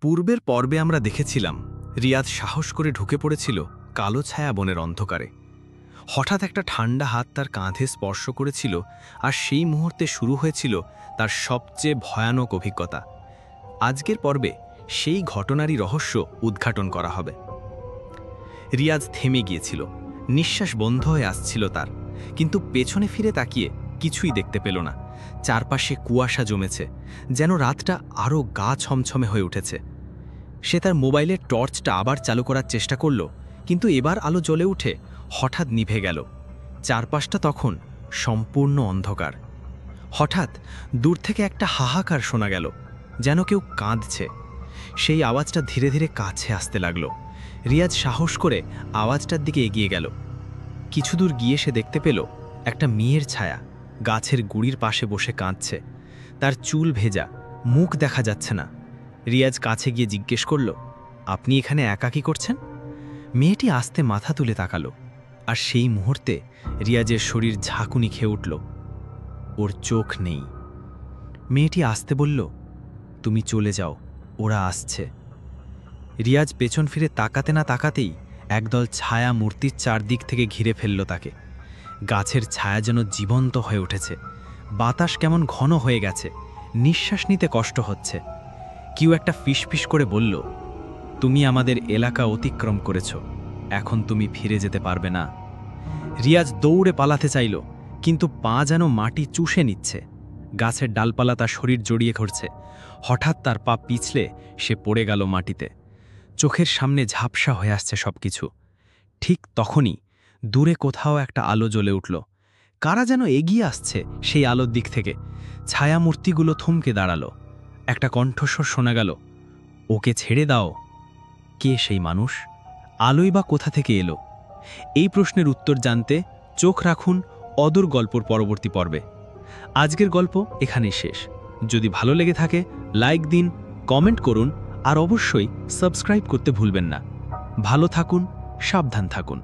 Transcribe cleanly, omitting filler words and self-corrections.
পূর্বের পর্বে আমরা দেখেছিলাম রিয়াজ সাহস করে ঢুকে পড়েছিল কালো ছায়া বনের অন্ধকারে। হঠাৎ একটা ঠান্ডা হাত তার কাঁধে স্পর্শ করেছিল, আর সেই মুহূর্তে শুরু হয়েছিল তার সবচেয়ে ভয়ানক অভিজ্ঞতা। আজকের পর্বে সেই ঘটনারই রহস্য উদ্ঘাটন করা হবে। রিয়াজ থেমে গিয়েছিল, নিঃশ্বাস বন্ধ হয়ে আসছিল তার, কিন্তু পেছনে ফিরে তাকিয়ে কিছুই দেখতে পেল না। চারপাশে কুয়াশা জমেছে, যেন রাতটা আরও গা ছমছমে হয়ে উঠেছে। সে তার মোবাইলের টর্চটা আবার চালু করার চেষ্টা করল, কিন্তু এবার আলো জ্বলে উঠে হঠাৎ নিভে গেল। চারপাশটা তখন সম্পূর্ণ অন্ধকার। হঠাৎ দূর থেকে একটা হাহাকার শোনা গেল, যেন কেউ কাঁদছে। সেই আওয়াজটা ধীরে ধীরে কাছে আসতে লাগলো। রিয়াজ সাহস করে আওয়াজটার দিকে এগিয়ে গেল। কিছু দূর গিয়ে সে দেখতে পেল একটা মেয়ের ছায়া গাছের গুড়ির পাশে বসে কাঁদছে। তার চুল ভেজা, মুখ দেখা যাচ্ছে না। রিয়াজ কাছে গিয়ে জিজ্ঞেস করল, আপনি এখানে একা কি করছেন? মেয়েটি আস্তে মাথা তুলে তাকালো, আর সেই মুহূর্তে রিয়াজের শরীর ঝাঁকুনি খেয়ে উঠল। ওর চোখ নেই। মেয়েটি আস্তে বলল, তুমি চলে যাও, ওরা আসছে। রিয়াজ পেছন ফিরে তাকাতে না তাকাতেই একদল ছায়া মূর্তির চারদিক থেকে ঘিরে ফেলল তাকে। গাছের ছায়া যেন জীবন্ত হয়ে উঠেছে। বাতাস কেমন ঘন হয়ে গেছে, নিঃশ্বাস নিতে কষ্ট হচ্ছে। কেউ একটা ফিসফিস করে বলল, তুমি আমাদের এলাকা অতিক্রম করেছ, এখন তুমি ফিরে যেতে পারবে না। রিয়াজ দৌড়ে পালাতে চাইল, কিন্তু পা যেন মাটি চুষে নিচ্ছে। গাছের ডালপালা তার শরীর জড়িয়ে ধরছে। হঠাৎ তার পা পিছলে সে পড়ে গেল মাটিতে। চোখের সামনে ঝাপসা হয়ে আসছে সবকিছু। ঠিক তখনই দূরে কোথাও একটা আলো জ্বলে উঠল। কারা যেন এগিয়ে আসছে সেই আলোর দিক থেকে। ছায়ামূর্তিগুলো থমকে দাঁড়ালো। একটা কণ্ঠস্বর শোনা গেল, ওকে ছেড়ে দাও। কে সেই মানুষ? আলোই বা কোথা থেকে এলো? এই প্রশ্নের উত্তর জানতে চোখ রাখুন অদূর গল্পর পরবর্তী পর্বে। আজকের গল্প এখানেই শেষ। যদি ভালো লেগে থাকে লাইক দিন, কমেন্ট করুন, আর অবশ্যই সাবস্ক্রাইব করতে ভুলবেন না। ভালো থাকুন, সাবধান থাকুন।